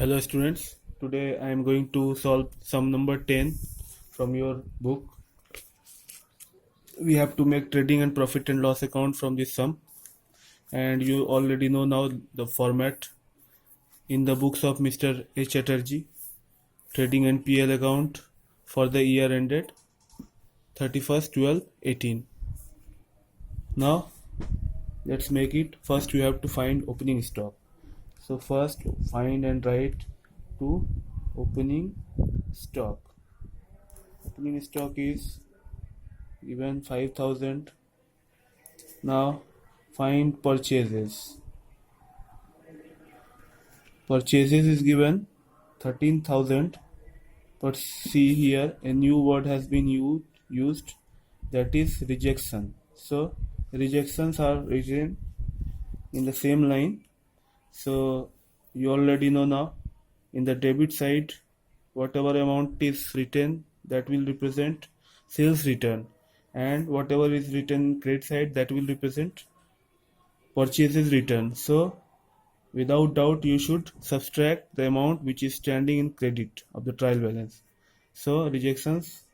Hello students, today I am going to solve sum number 10 from your book. We have to make trading and profit and loss account from this sum, and you already know now the format in the books of Mr. H. Chatterjee, trading and PL account for the year ended 31st 12 18. Now let's make it. First we have to find opening stock. So first find and write to opening stock. Opening stock is given 5,000. Now find purchases. Purchases is given 13,000, but see here a new word has been used, that is rejection. So rejections are written in the same line. So you already know now, in the debit side whatever amount is written that will represent sales return, and whatever is written in credit side that will represent purchases return. So without doubt you should subtract the amount which is standing in credit of the trial balance. So purchases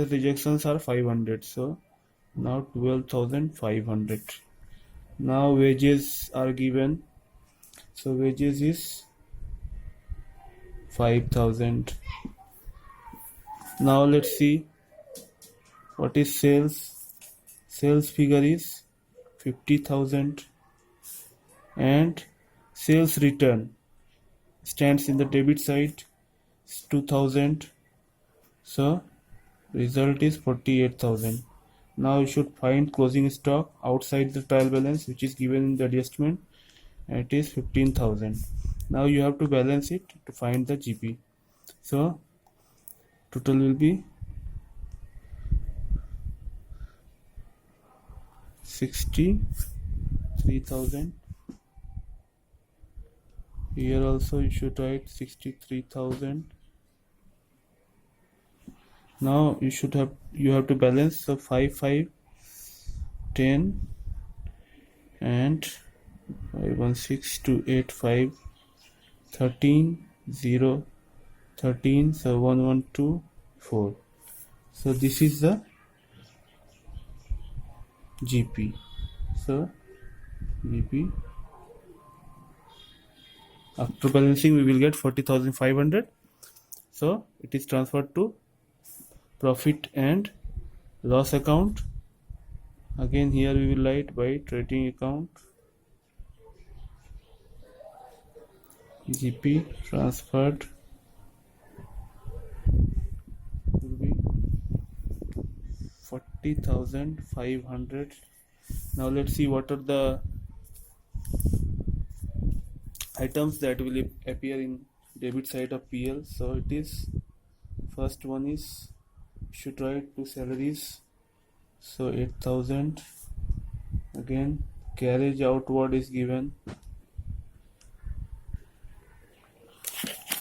rejections are 500. So now 12,500. Now wages are given. So wages is 5,000. Now let's see what is sales. Sales figure is 50,000, and sales return stands in the debit side 2,000. So result is 48,000. Now you should find closing stock outside the trial balance, which is given in the adjustment, and it is 15,000. Now you have to balance it to find the GP. So total will be 63,000. Here also you should write 63,000. Now you have to balance. So 5, 5, 10, and 5, 1, 6, 2, 8, 5, 13, 0, 13. So 1, 1, 2, 4. So this is the GP. So GP after balancing we will get 40,500. So it is transferred to profit and loss account. Again here we will write by trading account GP transferred will be 40,500. Now let's see what are the items that will appear in debit side of PL. So it is, first one is, should write to salaries. So 8,000. Again carriage outward is given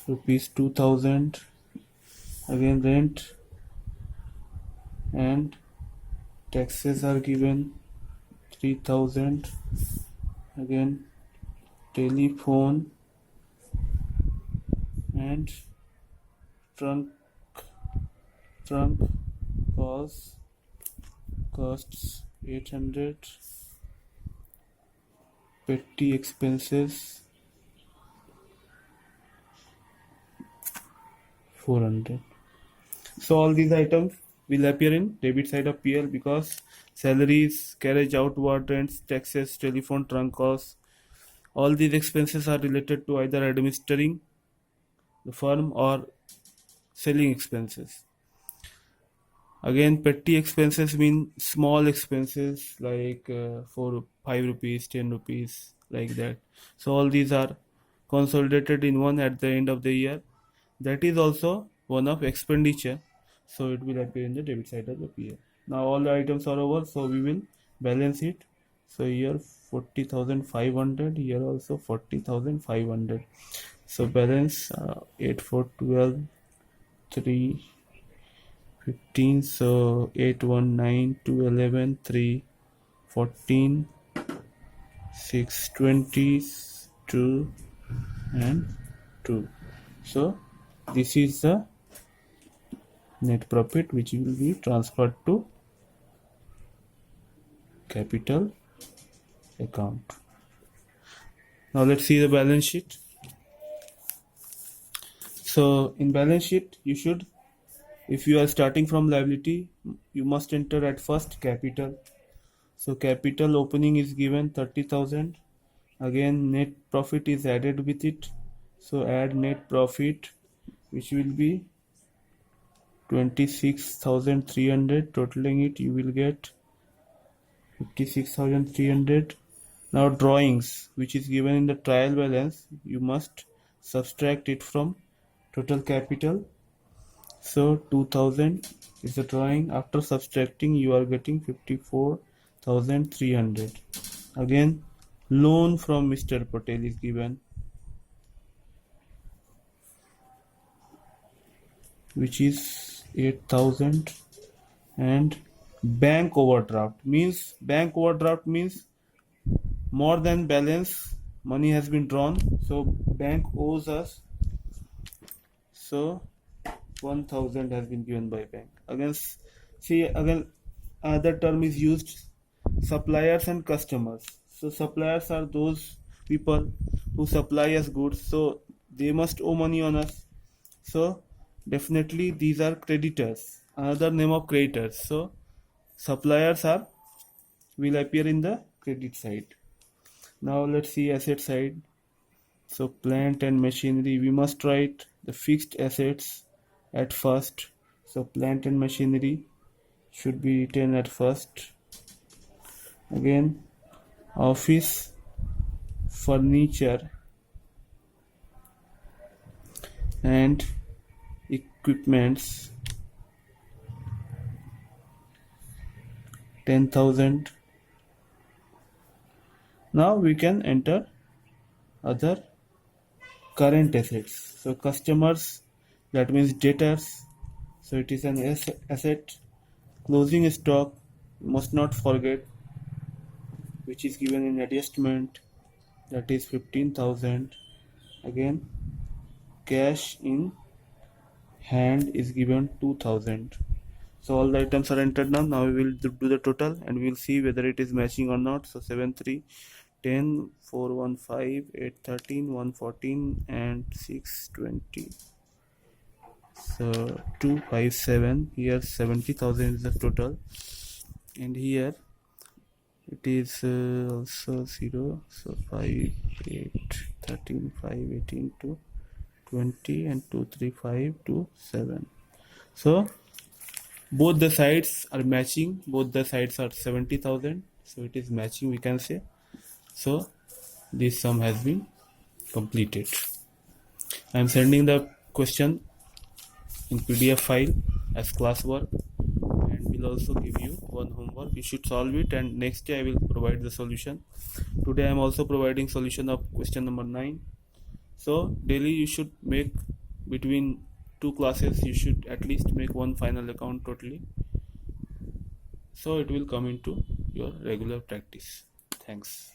rupees 2,000. Again rent and taxes are given 3,000. Again telephone and trunk costs 800. Petty expenses 400. So all these items will appear in debit side of PL because salaries, carriage outward, rents, taxes, telephone, trunk costs, all these expenses are related to either administering the firm or selling expenses. Again petty expenses mean small expenses like for 5 rupees, 10 rupees, like that. So all these are consolidated in one at the end of the year. That is also one of expenditure, so it will appear in the debit side of the PL. Now all the items are over, so we will balance it. So here 40,500, here also 40,500. So balance 8, 4, 12, 3, 15. So 8, 1, 9, 2, 11, 3, 14, 6, 20, 2, and 2. So this is the net profit which will be transferred to capital account. Now let's see the balance sheet. So in balance sheet, you should, if you are starting from liability, you must enter at first capital. So capital opening is given 30,000. Again net profit is added with it. So add net profit, which will be 26,300. Totaling it, you will get 56,300. Now drawings, which is given in the trial balance, you must subtract it from total capital. So 2000 is the drawing. After subtracting, you are getting 54,300. Again, loan from Mr. Patel is given, which is 8,000. And bank overdraft means more than balance money has been drawn, so bank owes us. So 1,000 has been given by bank. Again, another term is used, suppliers and customers. So suppliers are those people who supply us goods, so they must owe money on us. So definitely these are creditors, another name of creditors. So suppliers will appear in the credit side. Now let's see asset side. So plant and machinery, we must write the fixed assets at first. So plant and machinery should be written at first. Again, office furniture and equipments, 10,000. Now we can enter other current assets. So customers, that means debtors, so it is an asset. Closing stock, must not forget, which is given in adjustment, that is 15,000. Again, cash in hand is given 2,000. So all the items are entered now. Now we will do the total and we will see whether it is matching or not. So 7, 3, 10, 4, 1, 5, 8, 13, 1, 14 and 6, 20. So 2, 5, 7. Here 70,000 is the total. And here it is also 0. So 5, 8, 13, 5, 18 to 20 and 2, 3, 5 to 7. So both the sides are matching. Both the sides are 70,000. So it is matching, we can say. So this sum has been completed. I am sending the question in PDF file as classwork and will also give you one homework. You should solve it and next day I will provide the solution. Today I am also providing solution of question number 9. So daily you should make, between 2 classes you should at least make one final account totally. So it will come into your regular practice. Thanks.